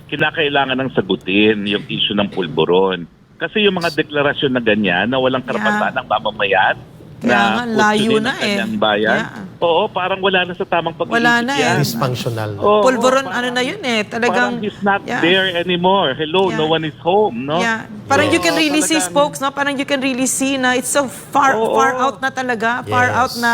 kinakailangan ng sagutin yung issue ng pulburon. Kasi yung mga deklarasyon na ganyan na walang karapatan ng mamamayan Kaya nga, layo na bayan, oo, parang wala na sa tamang pag-iisip Wala na yan. Dysfunctional. Oo, Pulburon, parang- ano na yun talagang... Parang he's not there anymore. Hello, no one is home, no? Parang you can Oo, really see, talagang- folks, no? Parang you can really see na it's so far out na talaga. Far Yes. out na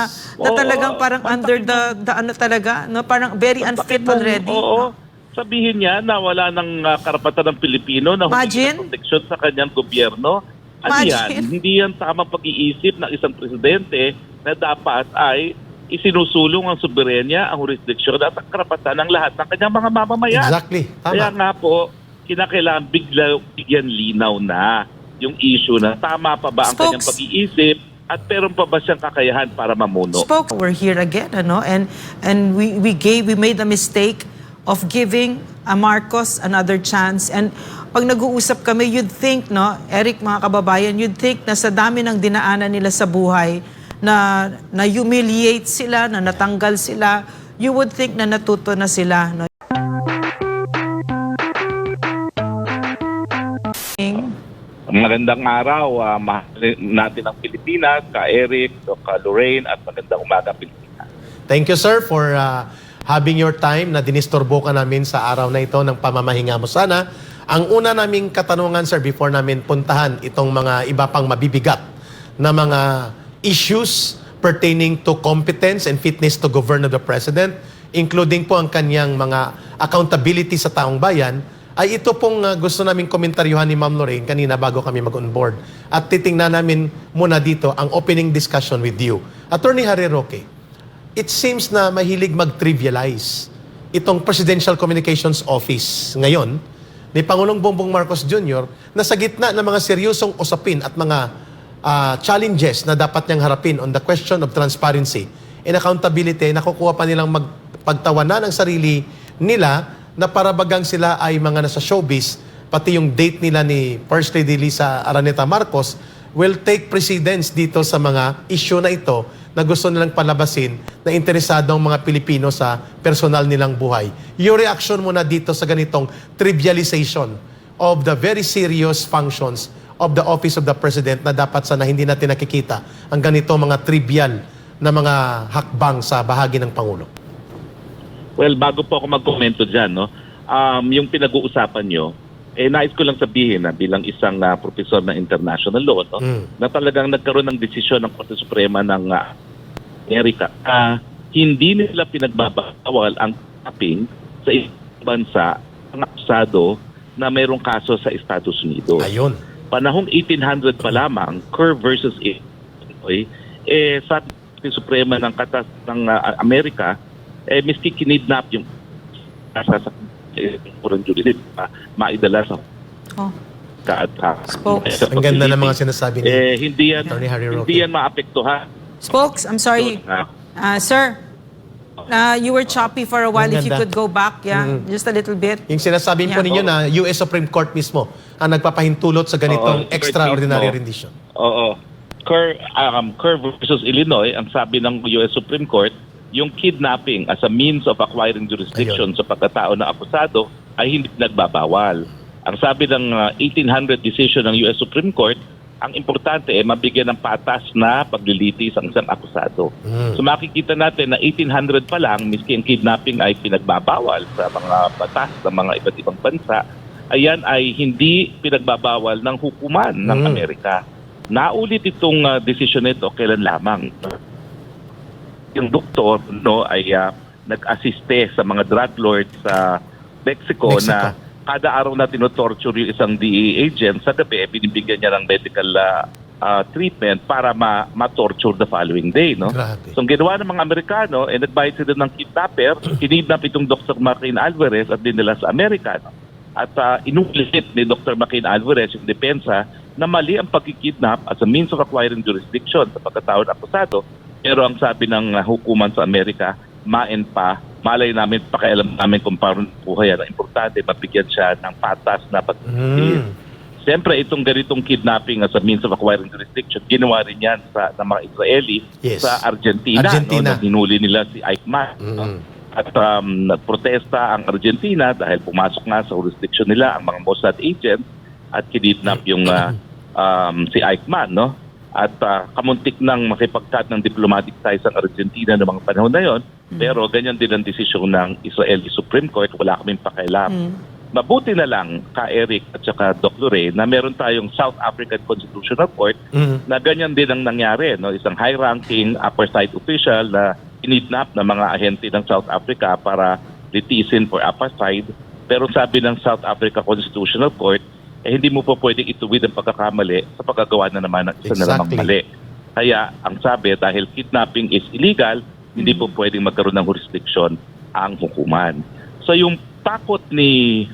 talagang parang under the ano talaga, no? Parang very unfit already. Oo. Sabihin niya na wala ng karapatan ng Pilipino na humingi Imagine. ng proteksyon sa kanyang gobyerno. Ano yan? Imagine. Hindi yan tamang pag-iisip ng isang presidente na dapat ay isinusulong ang soberenya, ang jurisdiksyon at ang karapatan ng lahat ng kanyang mga mamamayan. Exactly. Kaya Tama. nga po, kinakailangan bigyan linaw na yung issue na tama pa ba ang kanyang Spokes. pag-iisip at meron pa ba siyang kakayahan para mamuno. Spoke, we're here again, ano? And we made the mistake of giving Marcos another chance. And pag nag-uusap kami, you'd think, no, Eric, mga kababayan, you'd think na sa dami ng dinaanan nila sa buhay, na humiliate sila, na natanggal sila, you would think na natuto na sila, no? Magandang araw, mahal natin ang Pilipinas, ka Eric, ka Lorraine, at magandang umaga Pilipinas. Thank you, sir, for having your time na dinisturbo ka namin sa araw na ito ng pamamahinga mo. Sana, ang una naming katanungan, sir, before namin puntahan itong mga iba pang mabibigat na mga issues pertaining to competence and fitness to govern of the President, including po ang kanyang mga accountability sa taong bayan, ay ito pong gusto naming komentaryuhan ni Ma'am Lorraine kanina bago kami mag-on board. At titingnan namin muna dito ang opening discussion with you. Attorney Harry Roque, it seems na mahilig mag-trivialize itong Presidential Communications Office ngayon ni Pangulong Bongbong Marcos Jr. na sa gitna ng mga seryosong usapin at mga challenges na dapat niyang harapin on the question of transparency and accountability, nakukuha pa nilang magpagtawanan ang sarili nila na parabagang sila ay mga nasa showbiz, pati yung date nila ni First Lady Lisa Araneta Marcos will take precedence dito sa mga issue na ito na gusto nilang palabasin na interesado ang mga Pilipino sa personal nilang buhay. Your reaction muna dito sa ganitong trivialization of the very serious functions of the Office of the President na dapat sana hindi natin nakikita ang ganito mga trivial na mga hakbang sa bahagi ng Pangulo. Well, bago po ako magkomento dyan, no, yung pinag-uusapan nyo, nais ko lang sabihin na bilang isang professor ng international law, no, na talagang nagkaroon ng desisyon ng Korte Suprema ng Amerika. Hindi nila pinagbabawal ang tapping sa isang bansa ang akusado na mayroong kaso sa Estados Unidos. Ayun. Panahong 1800 pa lamang, Kerr versus Illinois, sa Korte Suprema ng Amerika, miski kinidnap yung nasa sa foreign jurisdiction, maidala sa Spokes. Ang ganda ng mga sinasabi ni hindi Attorney Harry Roque. yan maapektuhan. Spokes, I'm sorry. Sir, you were choppy for a while. Ang If you ganda. could go back, just a little bit. Yung sinasabi po ninyo na US Supreme Court mismo ang nagpapahintulot sa ganitong Oo, extraordinary mismo. rendition. Oo. Kerr versus Illinois, ang sabi ng US Supreme Court, yung kidnapping as a means of acquiring jurisdiction sa pagkatao ng akusado ay hindi nagbabawal. Ang sabi ng 1800 decision ng US Supreme Court, ang importante ay mabigyan ng patas na paglilitis ang isang akusado. So makikita natin na 1800 pa lang, miski ang kidnapping ay pinagbabawal sa mga batas ng mga iba't ibang bansa, ayan ay hindi pinagbabawal ng hukuman ng Amerika. Naulit itong decision nito kailan lamang. Yung doktor ay nag-assiste sa mga drug lords sa Mexico na kada araw na tinotorture yung isang DEA agent, sa gabi binibigyan niya ng medical treatment para ma-torture the following day. No? Grabe. So ang ginawa ng mga Amerikano, nag-bayad sila ng kidnapper, kinidnap itong Dr. Martin Alvarez at dinala sa Amerika. No? At inulit ni Dr. Martin Alvarez yung depensa na mali ang pagkikidnap as a means of acquiring jurisdiction sa pagkatao ng akusado. Pero ang sabi ng hukuman sa Amerika, malay namin, pakialam namin kung paano buhay yan. Ang importante, mabigyan siya ng patas na pag-ibig. Siyempre, itong ganitong kidnapping as a means of acquiring jurisdiction, ginawa rin yan ng mga Israeli sa Argentina. No, hinuli nila si Eichmann. At nagprotesta ang Argentina dahil pumasok nga sa jurisdiction nila ang mga Mossad agents at kinidnap yung si Eichmann, no? At kamuntik nang makipag-cut ng diplomatic ties ang Argentina noong mga panahon na yon. Pero ganyan din ang desisyon ng Israeli Supreme Court. Wala kaming pakialam. Mabuti na lang ka Eric at saka Doc Lore na meron tayong South African Constitutional Court na ganyan din ang nangyari, no? Isang high-ranking apartheid official na kinidnap ng mga ahente ng South Africa para litisin for apartheid. Pero sabi ng South Africa Constitutional Court, hindi mo po pwedeng ituwid ang pagkakamali sa pagkagawa na naman ng isa na namang mali. Kaya ang sabi, dahil kidnapping is illegal, hindi po pwedeng magkaroon ng jurisdiction ang hukuman. So yung takot ni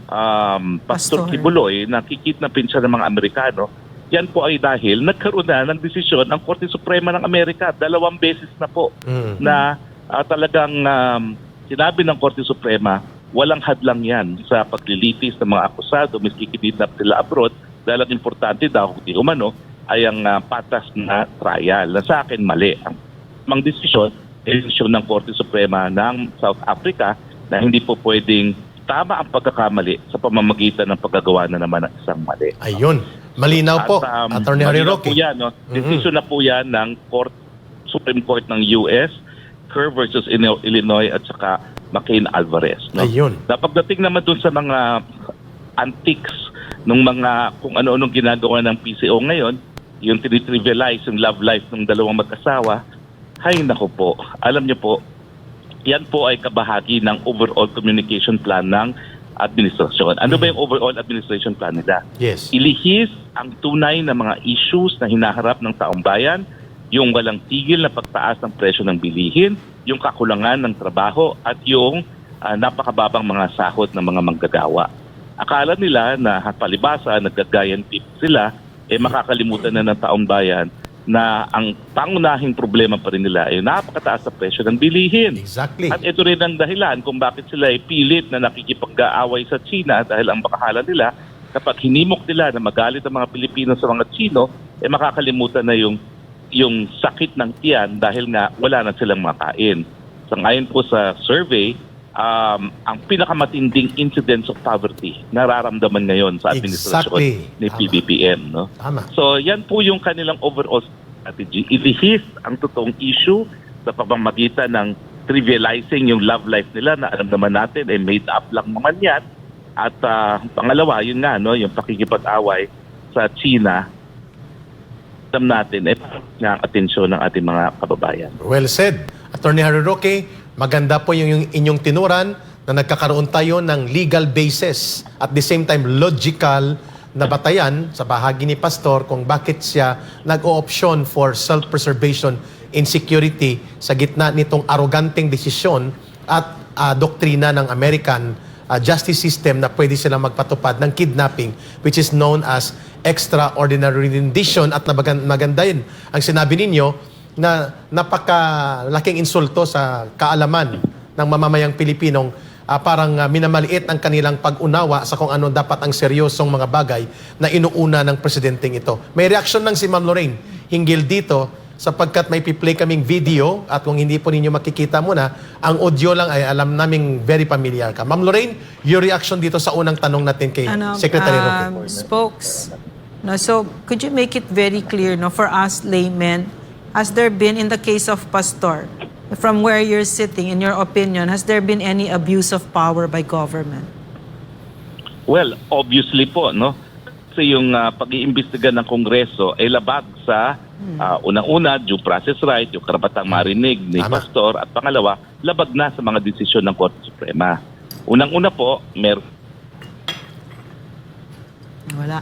Pastor Kibuloy na kikidnapin siya ng mga Amerikano, yan po ay dahil nagkaroon na ng desisyon ang Korte Suprema ng Amerika. 2 beses na po na talagang sinabi ng Korte Suprema, walang hadlang yan sa paglilitis ng mga akusado, miski kinidnap sila abroad, dahil ang importante daw, di umano, ay ang patas na trial. Na sa akin, mali. Ang desisyon ng Korte Suprema ng South Africa na hindi po pwedeng tama ang pagkakamali sa pamamagitan ng paggagawa na naman ng isang mali. Ayun. Malinaw po, Attorney Harry Roque. Po yan, no? Desisyon na po yan ng Supreme Court ng US, Kerr versus Illinois at saka McCain-Alvarez. No? Ayun. Pagdating naman dun sa mga antics ng mga kung ano-anong ginagawa ng PCO ngayon, yung tinitrivialize yung love life ng dalawang mag-asawa, hay nako po, alam niyo po, yan po ay kabahagi ng overall communication plan ng administrasyon. Ano ba yung overall administration plan nila? Yes. Ilihis ang tunay na mga issues na hinaharap ng taong bayan, yung walang tigil na pagtaas ng presyo ng bilihin, yung kakulangan ng trabaho at yung napakababang mga sahod ng mga manggagawa. Akala nila na palibasa, nagagayan tip sila, makakalimutan na ng taong bayan na ang pangunahing problema pa rin nila ay napakataas na presyo ng bilihin. Exactly. At ito rin ang dahilan kung bakit sila ay pilit na nakikipag-aaway sa China dahil ang bakahala nila, kapag hinimok nila na magalit ang mga Pilipino sa mga Chino, makakalimutan na yung sakit ng tiyan dahil nga wala na silang makain. So ngayon po sa survey, ang pinakamatinding incidence of poverty nararamdaman ngayon sa administrasyon ni PBBM. No? Tama. So yan po yung kanilang overall strategy. Ilihis ang totoong issue sa pamamagitan ng trivializing yung love life nila na alam naman natin ay made up lang naman yan. At pangalawa, yun nga, no, yung pakikipag-away sa China, alam natin ang atensyon ng ating mga kababayan. Well said. Attorney Harry Roque, maganda po yung inyong tinuran na nagkakaroon tayo ng legal basis at the same time logical na batayan sa bahagi ni Pastor kung bakit siya nag-o-option for self-preservation in security sa gitna nitong aroganteng desisyon at doktrina ng American justice system na pwede silang magpatupad ng kidnapping, which is known as extraordinary rendition. At maganda yun ang sinabi ninyo na napakalaking insulto sa kaalaman ng mamamayang Pilipinong parang minamaliit ang kanilang pag-unawa sa kung ano dapat ang seryosong mga bagay na inuuna ng presidenteng ito. May reaksyon lang si Ma'am Lorraine hinggil dito sapagkat may piplay kaming video at kung hindi po ninyo makikita muna, ang audio lang ay alam naming very familiar ka. Ma'am Lorraine, your reaction dito sa unang tanong natin kay Secretary Roque. Spokes, no, so could you make it very clear, no, for us laymen, has there been, in the case of Pastor, from where you're sitting, in your opinion, has there been any abuse of power by government? Well, obviously po, no? Kasi yung pag-iimbestiga ng Kongreso ay labag sa unang-una, due process right, yung karapatang marinig ni Pastor, at pangalawa, labag na sa mga desisyon ng Korte Suprema. Unang-una po, Wala.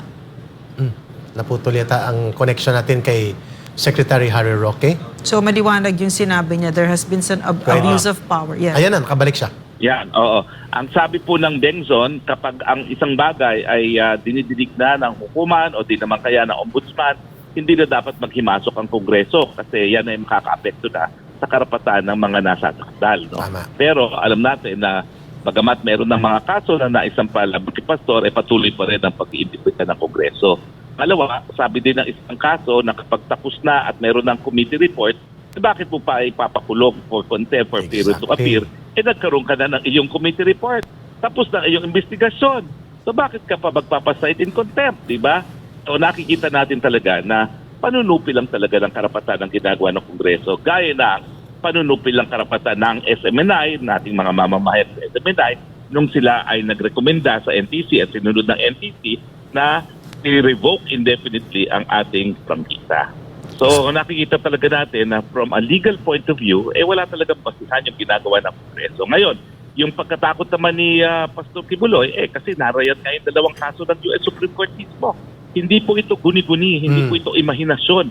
Naputol yata ang connection natin kay Secretary Harry Roque. So maliwanag yung sinabi niya, there has been some abuse of power. Yeah. Ayan na, nakabalik siya. yan, oo. Ang sabi po ng Bengzon, kapag ang isang bagay ay dinidinig na ng hukuman o di naman kaya ng ombudsman, hindi na dapat maghimasok ang Kongreso kasi yan ay makakaapekto na sa karapatan ng mga nasa takdal. No? Pero alam natin na bagamat meron ng mga kaso na naisampal ang Pastor, ay patuloy pa rin ang pag-iimbestiga ng Kongreso. Pangalawa, sabi din ng isang kaso na kapag tapos na at meron ng committee report, bakit po pa ipapakulong for contempt for failure to appear? nagkaroon ka na ng iyong committee report. Tapos na iyong investigasyon. So bakit ka pa magpapasite in contempt, di ba? So nakikita natin talaga na panunupi lang talaga ng karapatan ng ginagawa ng Kongreso. Gaya ng panunupi lang karapatan ng SMNI, nating mga mamamayan sa SMNI, nung sila ay nagrekomenda sa NTC at sinunod ng NTC na i-revoke indefinitely ang ating prangkisa. So nakikita talaga natin na from a legal point of view, wala talagang basihan yung ginagawa ng Kongreso. Ngayon, yung pagkatakot naman ni Pastor Kibuloy, kasi narayat nga yung dalawang kaso ng US Supreme Court mismo. Hindi po ito guni-guni, hindi po ito imahinasyon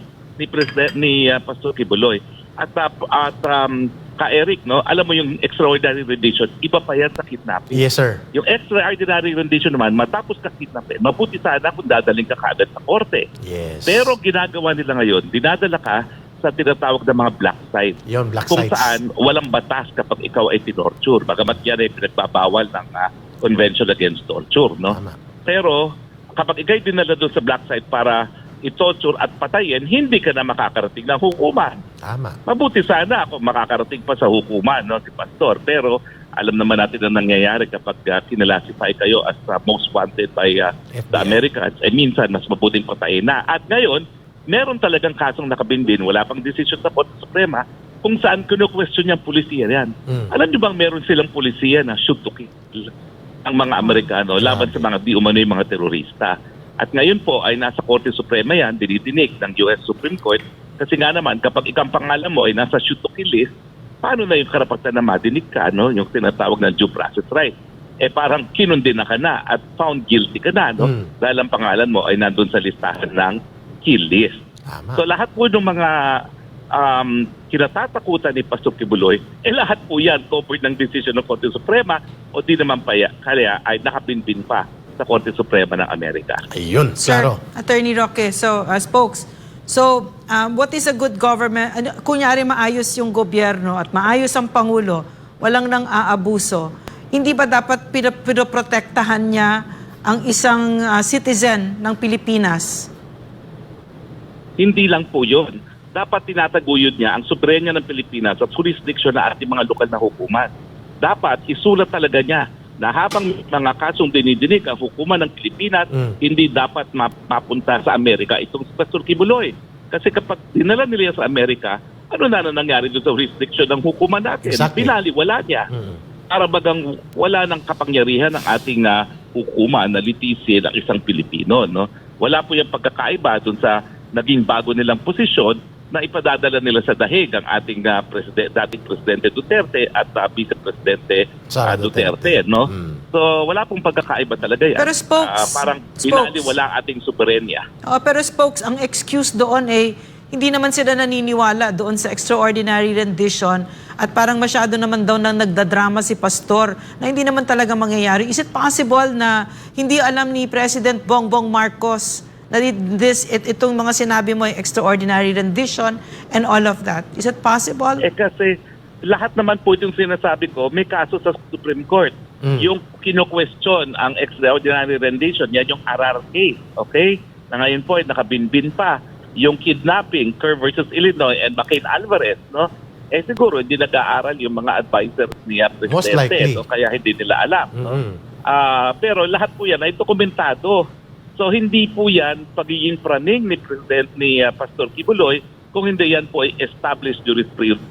ni Pastor Kibuloy. At ka-Eric, no, alam mo yung extraordinary rendition, iba pa yan sa kidnapping. Yes, sir. Yung extraordinary rendition naman, matapos ka kidnapping, mabuti sana kung dadaling ka kaagad sa korte. Yes. Pero ginagawa nila ngayon, dinadala ka sa tinatawag na mga black sites. Yun, black Kung sites. saan walang batas kapag ikaw ay tinorture. Bagamat yan ay pinagbabawal ng Convention Against Torture. No? Tama. Pero kapag ikaw'y dinala doon sa black site para i-torture at patayin, hindi ka na makakarating ng hukuman. Tama. Mabuti sana ako makakarating pa sa hukuman, no, si Pastor. Pero alam naman natin na nangyayari kapag kinalasify kayo as most wanted by the FBI. Americans. Minsan, mas mabuting patayin na. At ngayon, meron talagang kasong nakabinbin, wala pang decision sa Korte Suprema, kung saan kinu-question yung polisiya yan. Alam niyo bang meron silang polisiya na shoot to kill ang mga Amerikano laban sa mga di umano'y mga terorista. At ngayon po ay nasa Korte Suprema yan, dinidinig ng US Supreme Court, kasi nga naman kapag ikang pangalan mo ay nasa shoot to kill list, paano na yung karapatan na madinig ka, no? Yung tinatawag ng due process right? Parang kinundina ka na at found guilty ka na, no? Dahil ang pangalan mo ay nandun sa listahan ng kill list. Tama. So lahat po ng mga kinatatakutan ni Pastor Kibuloy, lahat po yan covered ng decision ng Korte Suprema o di naman pa kaya ay nakapinpin pa sa Korte Suprema ng Amerika. Ayun, Sir, klaro. Attorney Roque, so, spokes, so, what is a good government? Kunyari maayos yung gobyerno at maayos ang Pangulo, walang nang aabuso, hindi ba dapat pinoprotektahan niya ang isang citizen ng Pilipinas? Hindi lang po yun. Dapat tinataguyod niya ang soberenya ng Pilipinas at jurisdiction na ating mga lokal na hukuman. Dapat isulat talaga niya na habang mga kasong dinidinig ang hukuman ng Pilipinas, hindi dapat mapunta sa Amerika itong si Pastor Kibuloy. Kasi kapag dinala nila sa Amerika, ano na nangyari doon sa jurisdiction ng hukuman natin? Exactly. Pinaliwala niya. Para bagang wala ng kapangyarihan ng ating hukuman na litisin ng isang Pilipino. No? Wala po yung pagkakaiba doon sa naging bago nilang posisyon na ipadadala nila sa dahig ang ating dating Presidente Duterte at Vice Presidente Sara Duterte. No? So wala pong pagkakaiba talaga yan. Pero spokes, parang binaliwala ang ating soberenya. Pero spokes, ang excuse doon hindi naman sila naniniwala doon sa extraordinary rendition at parang masyado naman daw na nagdadrama si Pastor na hindi naman talaga mangyayari. Is it possible na hindi alam ni President Bongbong Marcos na itong mga sinabi mo ay extraordinary rendition and all of that? Is it possible? Kasi lahat naman po yung sinasabi ko, may kaso sa Supreme Court. Yung kino-question ang extraordinary rendition, yan yung RR case, okay? Na ngayon po ay nakabinbin pa. Yung kidnapping, Kerr versus Illinois and McCain Alvarez, no? Siguro hindi nag-aaral yung mga advisors niya Most likely. Presidente, no? Kaya hindi nila alam. No? Pero lahat po yan ay dokumentado. So hindi po yan pagiging praning ni Pastor Kibuloy kung hindi yan po ay established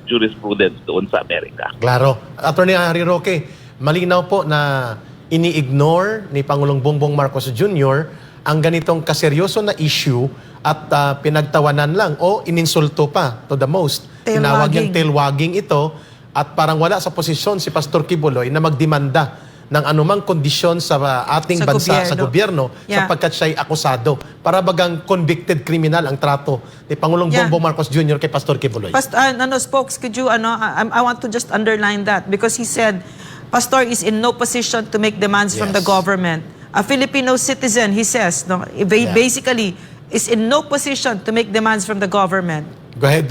jurisprudence doon sa Amerika. Klaro. Attorney Harry Roque, malinaw po na ini-ignore ni Pangulong Bongbong Marcos Jr. ang ganitong kaseryoso na issue at pinagtawanan lang o ininsulto pa to the most. Tinawag niyang tailwagging ito at parang wala sa posisyon si Pastor Kibuloy na magdemanda ng anumang kondisyon sa ating bansa, sa gobyerno, sapagkat siya'y akusado. Para bagang convicted criminal ang trato ni Pangulong Bongbong Marcos Jr. kay Pastor Kibuloy. Spokes, could you, I want to just underline that because he said, Pastor is in no position to make demands from the government. A Filipino citizen, he says, no, basically is in no position to make demands from the government. Go ahead,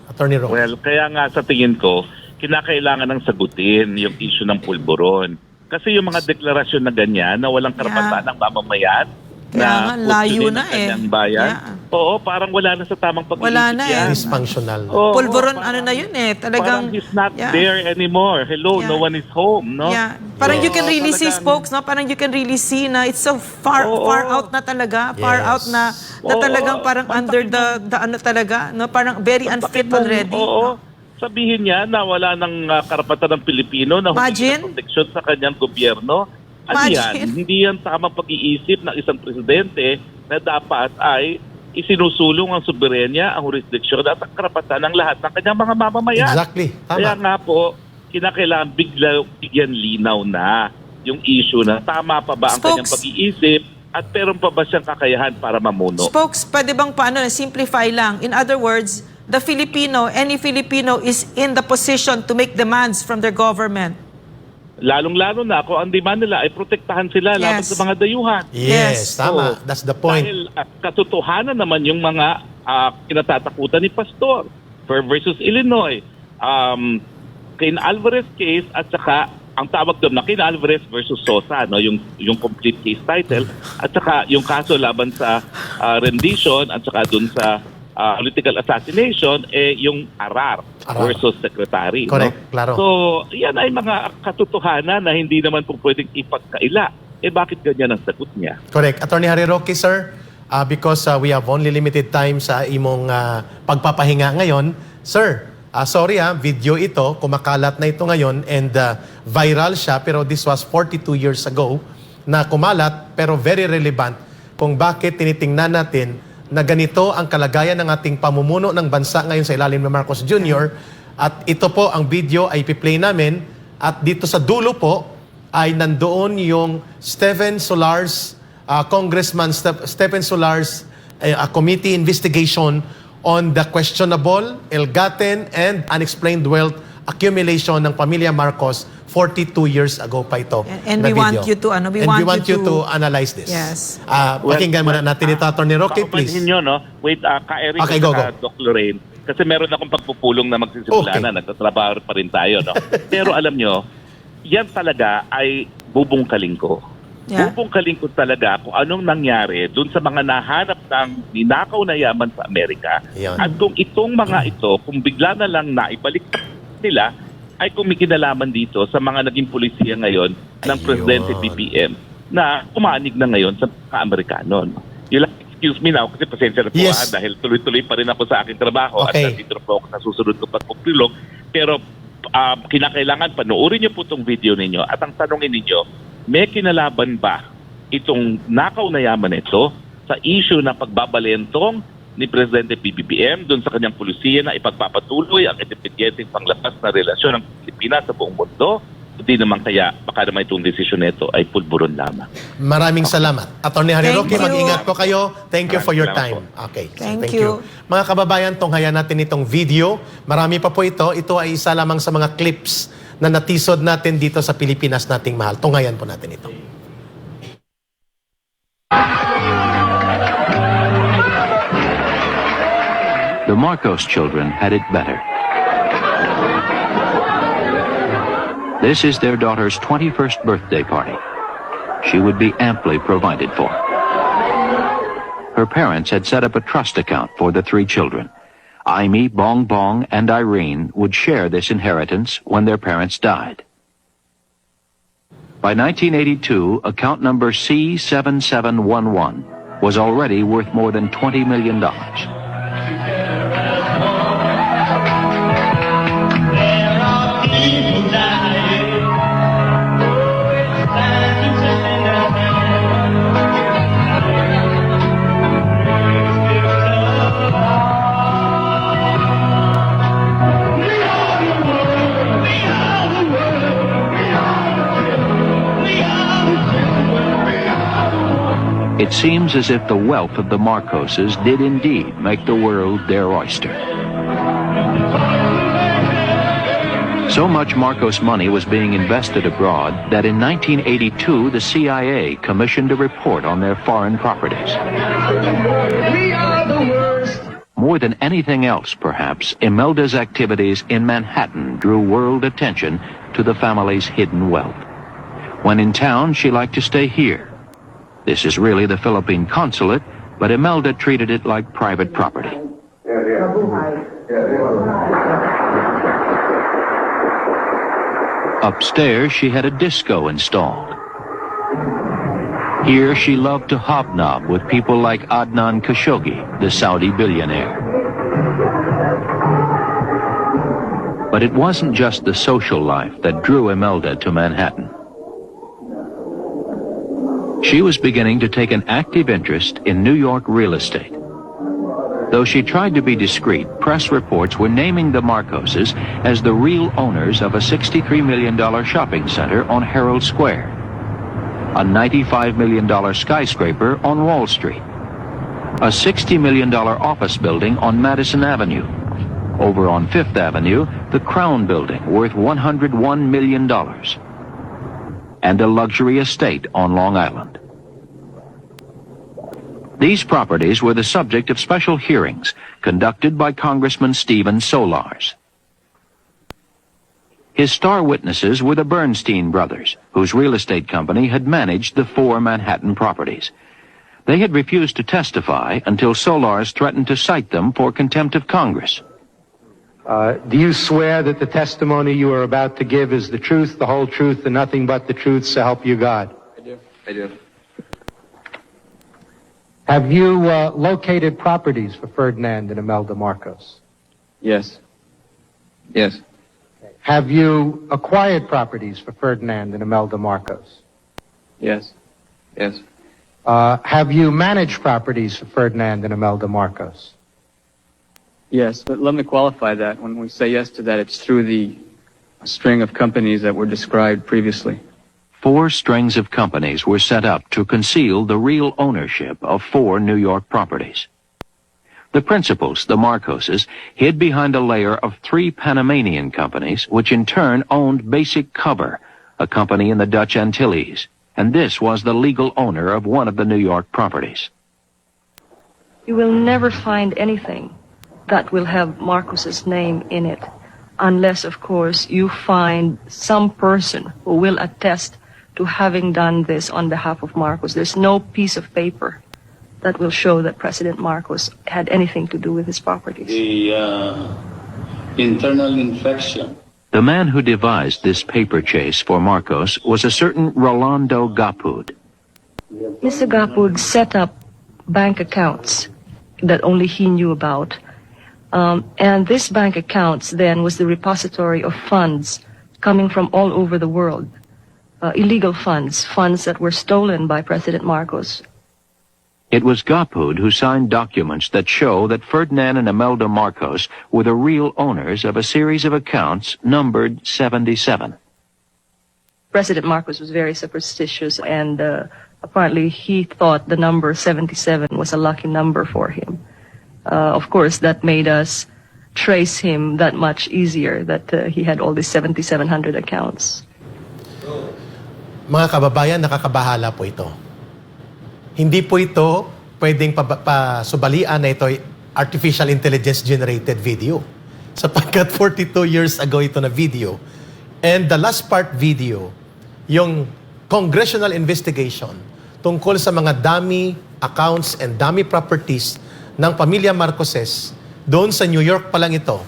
Attorney Roque. Well, kaya nga sa tingin ko, kinakailangan ng sagutin yung issue ng pulburon. Kasi yung mga deklarasyon na ganyan, na walang karapatan ng mamamayan, Kaya nga, layo kustunin na ang kanyang bayan. Yeah. Oo, parang wala na sa tamang pag-iisip Wala na yan. Dysfunctional. Oo, Pulveron, parang- ano na yun talagang... Parang he's not Yeah. there anymore. Hello, Yeah. no one is home, no? Yeah. Parang you can really see, talagang- spokes, no? Parang you can really see na it's so far Oo. far out na talaga. Far Yes. out na Oo. talagang parang under the ano talaga, no? Parang very unfit already. Oo. no? Sabihin niya na wala ng karapatan ng Pilipino na humingi Imagine. ng proteksyon sa kanyang gobyerno. Ano yan? Imagine. Hindi yan tamang pag-iisip ng isang presidente na dapat ay isinusulong ang soberenya, ang jurisdiksyon at ang karapatan ng lahat ng kanyang mga mamamayan. Exactly. Kaya Tama. nga po, kinakailangan bigyan linaw na yung issue na tama pa ba ang Spokes. kanyang pag-iisip at meron pa ba siyang kakayahan para mamuno. Spokes, pwede bang paano, simplify lang. In other words, the Filipino, any Filipino is in the position to make demands from their government. Lalong-lalo na kung ang demand nila ay protektahan sila laban Yes. sa mga dayuhan. Yes, Yes. tama. Oo. That's the point. Dahil katotohanan naman yung mga kinatatakutan ni Pastor versus Illinois. Cain Alvarez case at saka ang tawag doon na Cain Alvarez versus Sosa, no, yung complete case title at saka yung kaso laban sa rendition at saka doon sa political assassination yung Arar versus Secretary. Correct, no? klaro. So, yan ay mga katotohanan na hindi naman po pwedeng ipagkaila. Bakit ganyan ang sagot niya? Correct. Attorney Harry Roque, sir, because we have only limited time sa imong pagpapahinga ngayon. Sir, sorry video ito, kumakalat na ito ngayon and viral siya pero this was 42 years ago na kumalat pero very relevant kung bakit tinitingnan natin na ganito ang kalagayan ng ating pamumuno ng bansa ngayon sa ilalim ng Marcos Jr. At ito po ang video ay ipi-play namin at dito sa dulo po ay nandoon yung Stephen Solar's Congressman Stephen Solar's committee investigation on the questionable, ill-gotten, and unexplained wealth accumulation ng pamilya Marcos 42 years ago pa ito. And na we want video. you to, And we want you to analyze this. Yes. Pakinggan muna natin ito, Attorney Roque, please. Paumanhin nyo, no? Wait, Ka-Eric Okay, at go, saka Doc Lorraine. Kasi meron akong pagpupulong na magsisimula Okay. na. Nagtatrabaho pa rin tayo, no? Pero alam nyo, yan talaga ay bubungkaling ko. Yeah. Bubungkaling ko talaga kung anong nangyari dun sa mga nahanap ng ninakaw na yaman sa Amerika. Yan. At kung itong mga ito, kung bigla na lang naibalik nila, ay kung may kinalaman dito sa mga naging pulisya ngayon ng Ayun. Presidente BBM na umanig na ngayon sa ka-Amerikano. No? You like, excuse me now kasi pasensya na po Yes. dahil tuloy-tuloy pa rin ako sa aking trabaho Okay. at nandito na po ako sa susunod ko pagpupulong. Pero kinakailangan panoorin niyo po itong video ninyo at ang tanongin ninyo, may kinalaban ba itong nakaw na yaman ito sa issue na pagbabalentong ni Presidente PBBM doon sa kanyang pulisiya na ipagpapatuloy ang independenteng panglabas na relasyon ng Pilipinas sa buong mundo. Hindi naman kaya baka naman itong desisyon nito ay pulburon lamang. Maraming salamat. Attorney Harry Thank Roque, you. mag-ingat po kayo. Thank you for your Maraming time. salamat Okay. Thank you. Mga kababayan, tunghayan natin itong video. Marami pa po ito. Ito ay isa lamang sa mga clips na natisod natin dito sa Pilipinas nating mahal. Tunghayan po natin ito. The Marcos children had it better. This is their daughter's 21st birthday party. She would be amply provided for. Her parents had set up a trust account for the three children. Aimee, Bong Bong, and Irene would share this inheritance when their parents died. By 1982, account number C7711 was already worth more than $20 million. It seems as if the wealth of the Marcoses did indeed make the world their oyster. So much Marcos money was being invested abroad that in 1982 the CIA commissioned a report on their foreign properties. More than anything else, perhaps, Imelda's activities in Manhattan drew world attention to the family's hidden wealth. When in town, she liked to stay here. This is really the Philippine consulate, but Imelda treated it like private property. Upstairs, she had a disco installed. Here, she loved to hobnob with people like Adnan Khashoggi, the Saudi billionaire. But it wasn't just the social life that drew Imelda to Manhattan. She was beginning to take an active interest in New York real estate. Though she tried to be discreet, press reports were naming the Marcoses as the real owners of a $63 million shopping center on Herald Square, a $95 million skyscraper on Wall Street, a $60 million office building on Madison Avenue. Over on Fifth Avenue, the Crown Building, worth $101 million, and a luxury estate on Long Island. These properties were the subject of special hearings conducted by Congressman Stephen Solars. His star witnesses were the Bernstein brothers, whose real estate company had managed the 4 Manhattan properties. They had refused to testify until Solars threatened to cite them for contempt of Congress. Do you swear that the testimony you are about to give is the truth, the whole truth, and nothing but the truth, so help you God? I do. Have you located properties for Ferdinand and Imelda Marcos? Yes. Yes. Have you acquired properties for Ferdinand and Imelda Marcos? Yes. Yes. Have you managed properties for Ferdinand and Imelda Marcos? Yes, but let me qualify that. When we say yes to that, it's through the string of companies that were described previously. 4 strings of companies were set up to conceal the real ownership of 4 New York properties. The principals, the Marcoses, hid behind a layer of 3 Panamanian companies, which in turn owned Basic Cover, a company in the Dutch Antilles, and this was the legal owner of one of the New York properties. You will never find anything that will have Marcos's name in it, unless, of course, you find some person who will attest to having done this on behalf of Marcos. There's no piece of paper that will show that President Marcos had anything to do with his properties. The internal infection. The man who devised this paper chase for Marcos was a certain Rolando Gapud. Mr. Gapud set up bank accounts that only he knew about. And this bank accounts then was the repository of funds coming from all over the world. Illegal funds, funds that were stolen by President Marcos. It was Gapud who signed documents that show that Ferdinand and Imelda Marcos were the real owners of a series of accounts numbered 77. President Marcos was very superstitious, and apparently he thought the number 77 was a lucky number for him. Of course, that made us trace him that much easier, that he had all these 7,700 accounts. Mga kababayan, nakakabahala po ito. Hindi po ito pwedeng pasubalian na ito ay artificial intelligence generated video. Sapagkat 42 years ago ito na video. And the last part video, yung congressional investigation tungkol sa mga dummy accounts and dummy properties ng pamilya Marcoses, doon sa New York pa lang ito,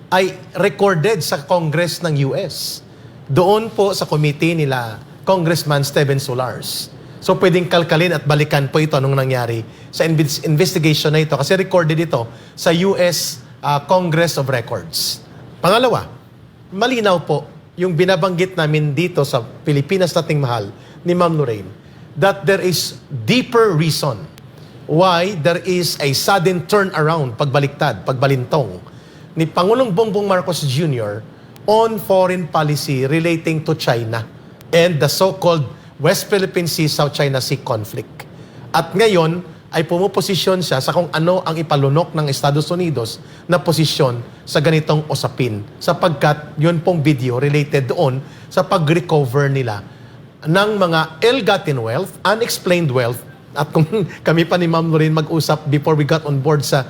ay recorded sa Congress ng US. Doon po sa committee nila Congressman Stephen Solars. So pwedeng kalkalin at balikan po ito nung nangyari sa investigation na ito kasi recorded ito sa US Congress of Records. Pangalawa, malinaw po yung binabanggit namin dito sa Pilipinas nating mahal ni Ma'am Lorraine that there is deeper reason why there is a sudden turnaround, pagbalintong ni Pangulong Bongbong Marcos Jr. on foreign policy relating to China and the so-called West Philippine Sea, South China Sea conflict. At ngayon ay pumuposisyon siya sa kung ano ang ipalunok ng Estados Unidos na posisyon sa ganitong usapin sapagkat yun pong video related doon sa pag-recover nila ng mga ill-gotten wealth, unexplained wealth. At kung kami pa ni Ma'am Lorraine mag-usap before we got on board sa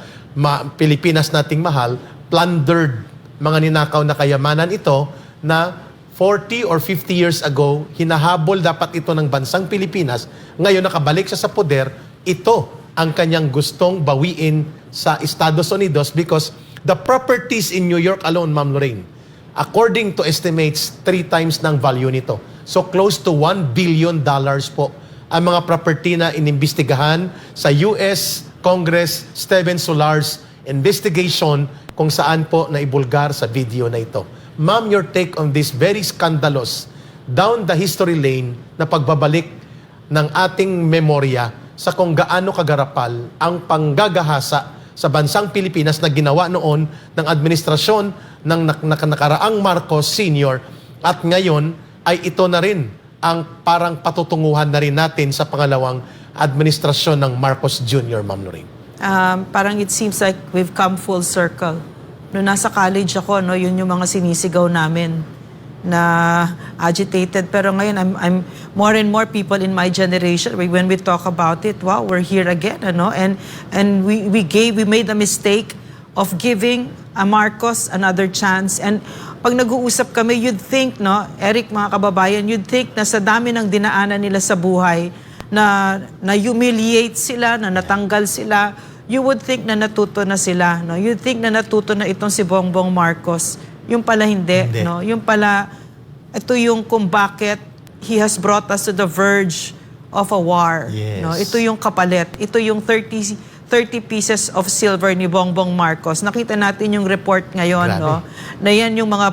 Pilipinas nating mahal, plundered mga ninakaw na kayamanan ito na 40 or 50 years ago, hinahabol dapat ito ng bansang Pilipinas. Ngayon nakabalik siya sa poder, ito ang kanyang gustong bawiin sa Estados Unidos because the properties in New York alone, Ma'am Lorraine, according to estimates, 3 times ng value nito. So close to $1 billion po ang mga property na inimbestigahan sa US Congress Steven Solar's investigation kung saan po naibulgar sa video na ito. Ma'am, your take on this very scandalous down the history lane na pagbabalik ng ating memorya sa kung gaano kagarapal ang panggagahasa sa bansang Pilipinas na ginawa noon ng administrasyon ng nakaraang Marcos Sr. At ngayon ay ito na rin ang parang patutunguhan na rin natin sa pangalawang administrasyon ng Marcos Jr., Ma'am Lorraine. Parang it seems like we've come full circle. Noong nasa college ako, no, yun yung mga sinisigaw namin na agitated. Pero ngayon, I'm more and more people in my generation, when we talk about it, wow, we're here again, ano? And we made the mistake of giving Marcos another chance. And pag nag-uusap kami, you'd think, no, Eric, mga kababayan, you'd think na sa dami ng dinaanan nila sa buhay, na humiliate sila, na natanggal sila, you would think na natuto na sila, no? You'd think na natuto na itong si Bongbong Marcos. Yung pala hindi, no? Yung pala, ito yung kung bakit he has brought us to the verge of a war. Yes. No? Ito yung kapalit. Ito yung 30 pieces of silver ni Bongbong Marcos. Nakita natin yung report ngayon, no? Na yan yung mga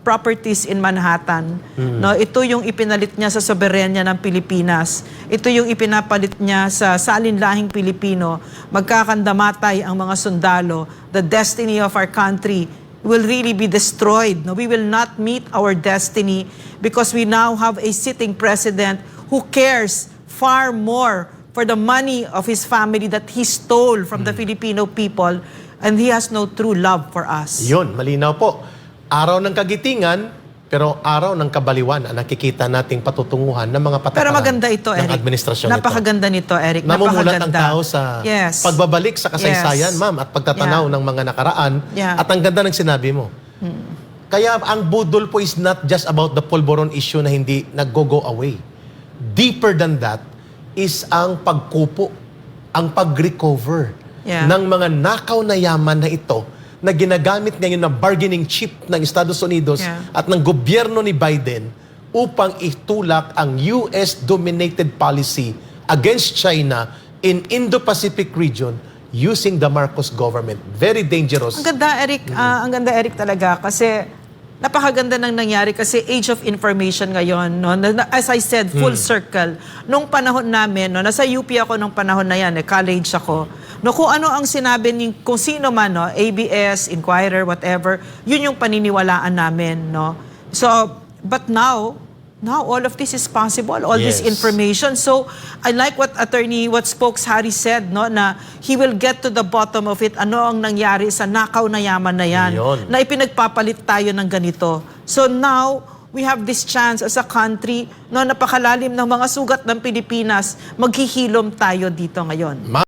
properties in Manhattan. No? Ito yung ipinalit niya sa soberenya ng Pilipinas. Ito yung ipinapalit niya sa alinlahing Pilipino. Magkakandamatay ang mga sundalo. The destiny of our country will really be destroyed. No? We will not meet our destiny because we now have a sitting president who cares far more for the money of his family that he stole from the Filipino people, and he has no true love for us. Yun, malinaw po. Araw ng kagitingan, pero araw ng kabaliwan ang nakikita nating patutunguhan ng mga patakaran Pero maganda ito, ng Eric. administrasyon Napakaganda nito, Eric. Namumulat ang Napakaganda. tao sa Yes. pagbabalik sa kasaysayan, Yes. ma'am, at pagtatanaw ng mga nakaraan. Yeah. At ang ganda ng sinabi mo. Kaya ang budol po is not just about the pulburon issue na hindi nag-go away. Deeper than that is ang pagkupo, ang pag-recover ng mga nakaw na yaman na ito na ginagamit ngayon na bargaining chip ng Estados Unidos at ng gobyerno ni Biden upang itulak ang US-dominated policy against China in Indo-Pacific region using the Marcos government. Very dangerous. Ang ganda, Eric. Ang ganda, Eric, talaga. Kasi napakaganda nang nangyari kasi age of information ngayon. No? As I said, full circle. Nung panahon namin, no, nasa UP ako nung panahon na yan, college ako. No, kung ano ang sinabi ni kung sino man, no, ABS, Inquirer, whatever, yun yung paniniwalaan namin. No? So, but now all of this is possible, all this information. So, I like what Spokes Harry said, no, na he will get to the bottom of it. Ano ang nangyari sa nakaw na yaman na yan, na ipinagpapalit tayo ng ganito. So now, we have this chance as a country, no, napakalalim ng mga sugat ng Pilipinas, maghihilom tayo dito ngayon.